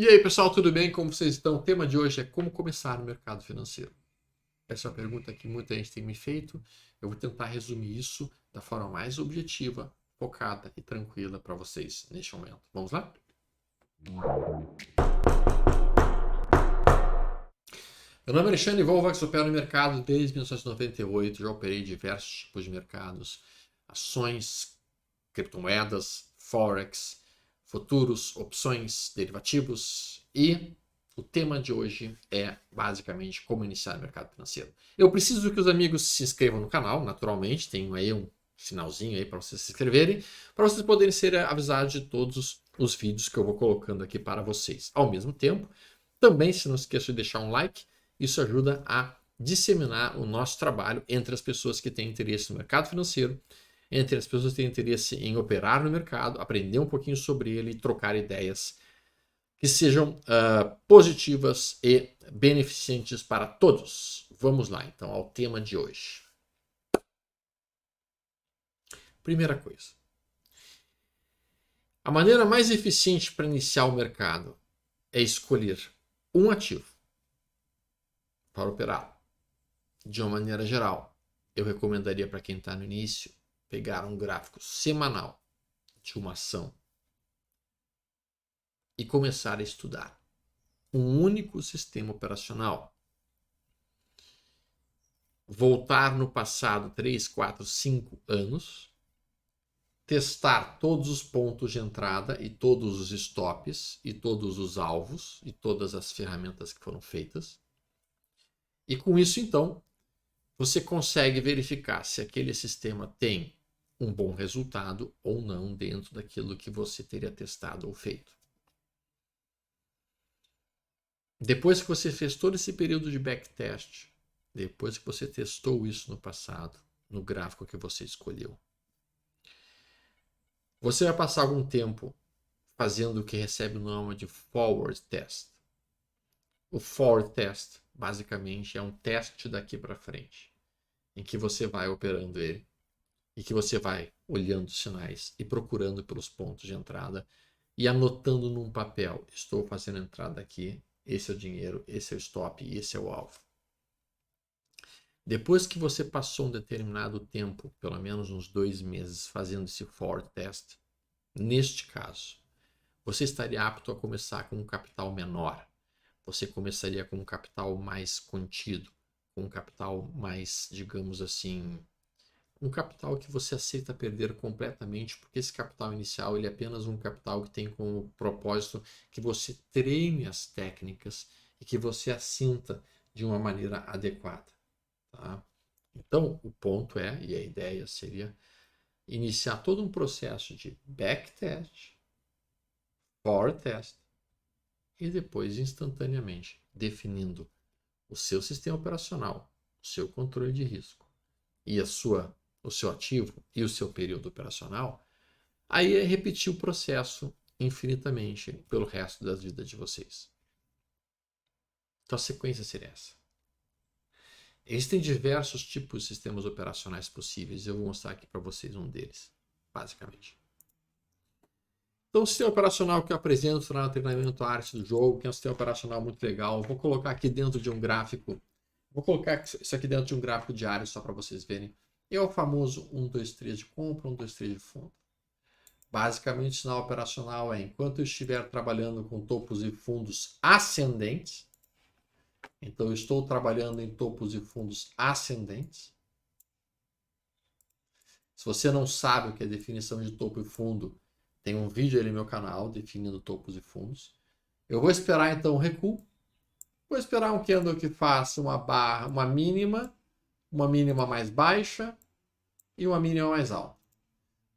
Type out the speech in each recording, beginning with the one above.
E aí, pessoal, tudo bem? Como vocês estão? O tema de hoje é como começar no mercado financeiro. Essa é uma pergunta que muita gente tem me feito. Eu vou tentar resumir isso da forma mais objetiva, focada e tranquila para vocês neste momento. Vamos lá? Meu nome é Alexandre Volvax, opero no mercado desde 1998. Já operei diversos tipos de mercados: ações, criptomoedas, forex, futuros, opções, derivativos e o tema de hoje é basicamente como iniciar no mercado financeiro. Eu preciso que os amigos se inscrevam no canal, naturalmente, tem aí um sinalzinho aí para vocês se inscreverem, para vocês poderem ser avisados de todos os vídeos que eu vou colocando aqui para vocês. Ao mesmo tempo, também se não esqueça de deixar um like, isso ajuda a disseminar o nosso trabalho entre as pessoas que têm interesse no mercado financeiro, entre as pessoas que têm interesse em operar no mercado, aprender um pouquinho sobre ele e trocar ideias que sejam positivas e beneficentes para todos. Vamos lá, então, ao tema de hoje. Primeira coisa. A maneira mais eficiente para iniciar o mercado é escolher um ativo para operar. De uma maneira geral, eu recomendaria para quem está no início pegar um gráfico semanal de uma ação e começar a estudar um único sistema operacional. Voltar no passado 3, 4, 5 anos, testar todos os pontos de entrada e todos os stops e todos os alvos e todas as ferramentas que foram feitas. E com isso, então, você consegue verificar se aquele sistema tem um bom resultado ou não dentro daquilo que você teria testado ou feito. Depois que você fez todo esse período de backtest, depois que você testou isso no passado, no gráfico que você escolheu, você vai passar algum tempo fazendo o que recebe o nome de forward test. O forward test, basicamente, é um teste daqui para frente, em que você vai operando ele e que você vai olhando os sinais e procurando pelos pontos de entrada e anotando num papel: estou fazendo entrada aqui, esse é o dinheiro, esse é o stop e esse é o alvo. Depois que você passou um determinado tempo, pelo menos uns 2 meses, fazendo esse forward test, neste caso, você estaria apto a começar com um capital menor. Você começaria com um capital mais contido, com um capital mais, digamos assim, um capital que você aceita perder completamente, porque esse capital inicial ele é apenas um capital que tem como propósito que você treine as técnicas e que você assinta de uma maneira adequada. Tá? Então, o ponto é, e a ideia seria, iniciar todo um processo de backtest, forward test, e depois, instantaneamente, definindo o seu sistema operacional, o seu controle de risco e o seu ativo e o seu período operacional, aí é repetir o processo infinitamente pelo resto das vidas de vocês. Então a sequência seria essa. Existem diversos tipos de sistemas operacionais possíveis e eu vou mostrar aqui para vocês um deles, basicamente. Então, o sistema operacional que eu apresento lá no treinamento Arte do Jogo, que é um sistema operacional muito legal, eu vou colocar aqui dentro de um gráfico, vou colocar isso aqui dentro de um gráfico diário só para vocês verem. É o famoso 1, 2, 3 de compra, 1, 2, 3 de fundo. Basicamente, o sinal operacional é enquanto eu estiver trabalhando com topos e fundos ascendentes, então eu estou trabalhando em topos e fundos ascendentes. Se você não sabe o que é definição de topo e fundo, tem um vídeo ali no meu canal definindo topos e fundos. Eu vou esperar então o recuo. Vou esperar um candle que faça uma barra, uma mínima mais baixa e uma mínima mais alta.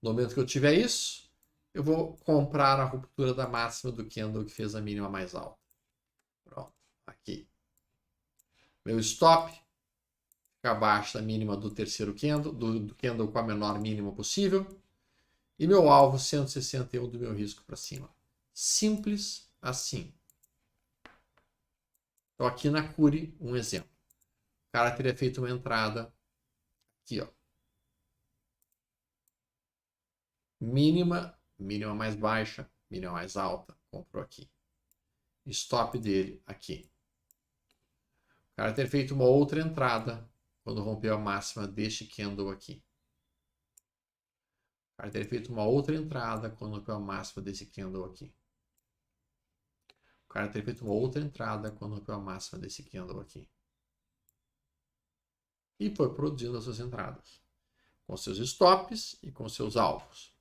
No momento que eu tiver isso, eu vou comprar a ruptura da máxima do candle que fez a mínima mais alta. Pronto, aqui. Meu stop fica abaixo da mínima do terceiro candle, do candle com a menor mínima possível. E meu alvo 161 do meu risco para cima. Simples assim. Então aqui na Curi, um exemplo. O cara teria feito uma entrada aqui, ó. Mínima mais baixa, mínima mais alta, comprou aqui. Stop dele aqui. O cara ter feito uma outra entrada quando rompeu a máxima deste candle aqui. O cara ter feito uma outra entrada quando rompeu a máxima desse candle aqui. O cara ter feito uma outra entrada quando rompeu a máxima desse candle aqui. E foi produzindo as suas entradas, com seus stops e com seus alvos.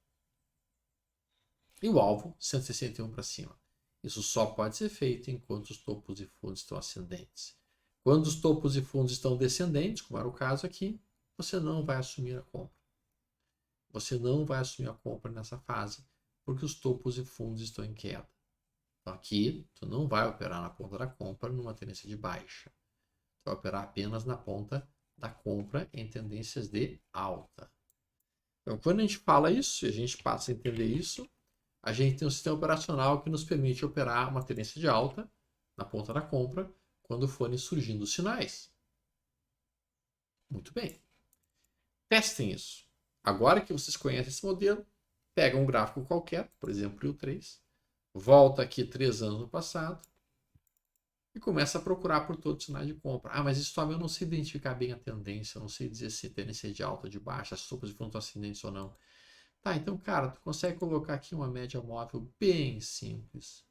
E o alvo, 161 para cima. Isso só pode ser feito enquanto os topos e fundos estão ascendentes. Quando os topos e fundos estão descendentes, como era o caso aqui, você não vai assumir a compra. Você não vai assumir a compra nessa fase, porque os topos e fundos estão em queda. Então aqui, tu não vai operar na ponta da compra numa tendência de baixa. Tu vai operar apenas na ponta da compra em tendências de alta. Então, quando a gente fala isso, a gente passa a entender isso, a gente tem um sistema operacional que nos permite operar uma tendência de alta na ponta da compra quando forem surgindo os sinais. Muito bem. Testem isso. Agora que vocês conhecem esse modelo, pega um gráfico qualquer, por exemplo, o 3, volta aqui 3 anos no passado e começa a procurar por todos os sinais de compra. Ah, mas isso eu não sei identificar bem a tendência, eu não sei dizer se a tendência é de alta ou de baixa, se as sopas de fundo estão ascendentes ou não. Tá, então, cara, tu consegue colocar aqui uma média móvel bem simples.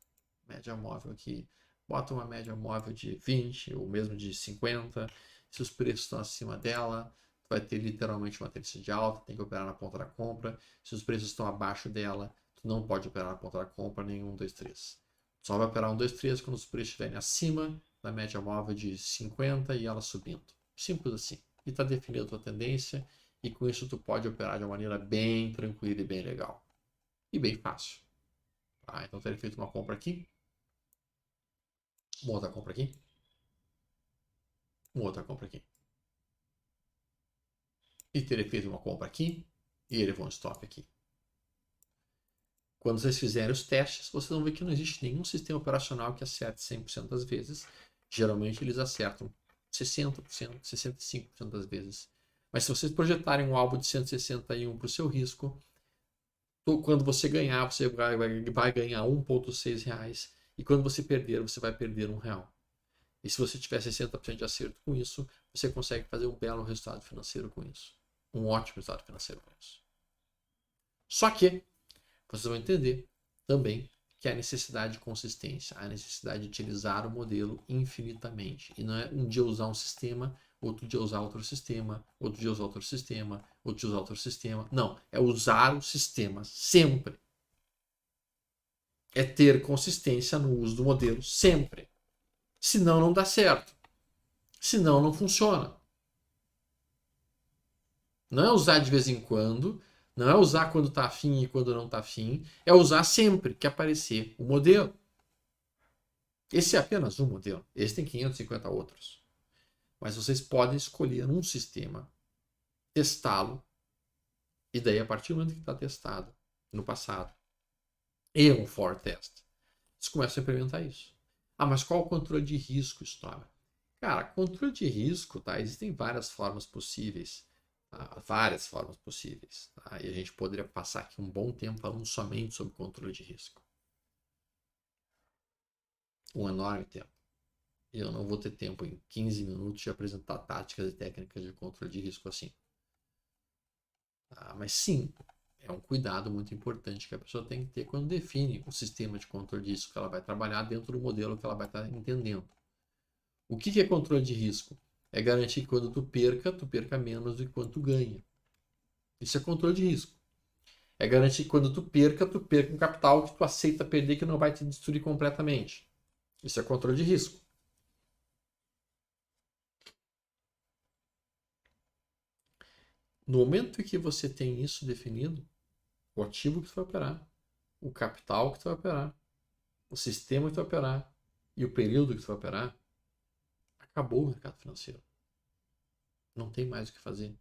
Média móvel aqui. Bota uma média móvel de 20 ou mesmo de 50. Se os preços estão acima dela, tu vai ter literalmente uma tendência de alta, tem que operar na ponta da compra. Se os preços estão abaixo dela, tu não pode operar na ponta da compra, nenhum 1, 2, 3. Só vai operar 1, 2, 3 quando os preços estiverem acima da média móvel de 50 e ela subindo. Simples assim. E está definida a tua tendência. E com isso tu pode operar de uma maneira bem tranquila e bem legal. E bem fácil. Tá? Então teria feito uma compra aqui. Uma outra compra aqui. Uma outra compra aqui. E teria feito uma compra aqui. E ele vai um stop aqui. Quando vocês fizerem os testes, vocês vão ver que não existe nenhum sistema operacional que acerte 100% das vezes. Geralmente eles acertam 60%, 65% das vezes. Mas se vocês projetarem um alvo de 161 para o seu risco, quando você ganhar, você vai ganhar R$1,6. E quando você perder, você vai perder R$1. E se você tiver 60% de acerto com isso, você consegue fazer um belo resultado financeiro com isso. Um ótimo resultado financeiro com isso. Só que vocês vão entender também que há necessidade de consistência, há necessidade de utilizar o modelo infinitamente. E não é um dia usar um sistema, outro dia usar outro sistema, outro dia usar outro sistema, outro dia usar outro sistema. Não, é usar o sistema sempre. É ter consistência no uso do modelo sempre. Senão não dá certo. Senão não funciona. Não é usar de vez em quando, não é usar quando está afim e quando não está afim, é usar sempre que aparecer o modelo. Esse é apenas um modelo. Esse tem 550 outros. Mas vocês podem escolher um sistema, testá-lo, e daí a partir do momento que está testado no passado, e um for test, vocês começam a implementar isso. Ah, mas qual o controle de risco, história? Cara, controle de risco, tá? Existem várias formas possíveis. Tá? Várias formas possíveis. Tá? E a gente poderia passar aqui um bom tempo falando somente sobre controle de risco. Um enorme tempo. E eu não vou ter tempo em 15 minutos de apresentar táticas e técnicas de controle de risco assim. Tá? Mas sim, é um cuidado muito importante que a pessoa tem que ter quando define o sistema de controle de risco que ela vai trabalhar dentro do modelo que ela vai estar entendendo. O que é controle de risco? É garantir que quando tu perca menos do que quando tu ganha. Isso é controle de risco. É garantir que quando tu perca um capital que tu aceita perder, que não vai te destruir completamente. Isso é controle de risco. No momento em que você tem isso definido, o ativo que tu vai operar, o capital que tu vai operar, o sistema que tu vai operar e o período que tu vai operar, acabou o mercado financeiro. Não tem mais o que fazer.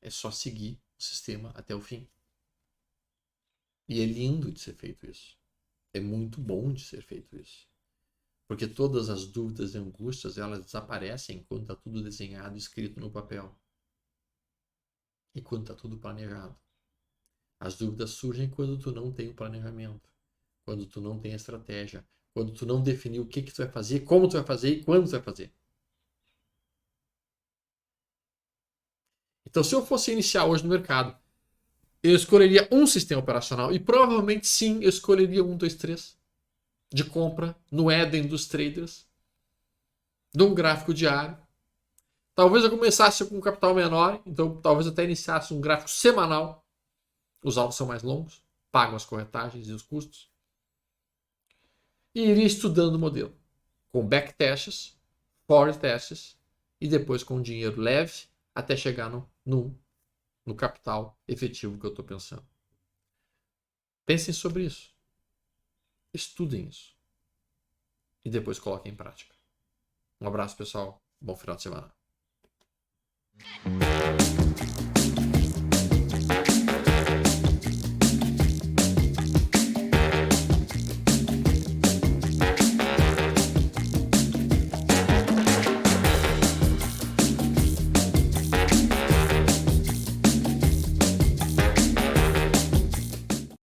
É só seguir o sistema até o fim. E é lindo de ser feito isso. É muito bom de ser feito isso. Porque todas as dúvidas e angústias, elas desaparecem quando está tudo desenhado e escrito no papel. E quando está tudo planejado. As dúvidas surgem quando tu não tem o planejamento. Quando tu não tem a estratégia. quando tu não definir o que tu vai fazer, como tu vai fazer e quando tu vai fazer. Então, se eu fosse iniciar hoje no mercado, eu escolheria um sistema operacional e provavelmente sim, eu escolheria 1, 2, 3 de compra no Eden dos traders, de um gráfico diário. Talvez eu começasse com um capital menor, então talvez eu até iniciasse um gráfico semanal. Os alvos são mais longos, pagam as corretagens e os custos. E iria estudando o modelo, com backtests, forward tests e depois com dinheiro leve até chegar no capital efetivo que eu estou pensando. Pensem sobre isso. Estudem isso. E depois coloquem em prática. Um abraço, pessoal. Bom final de semana.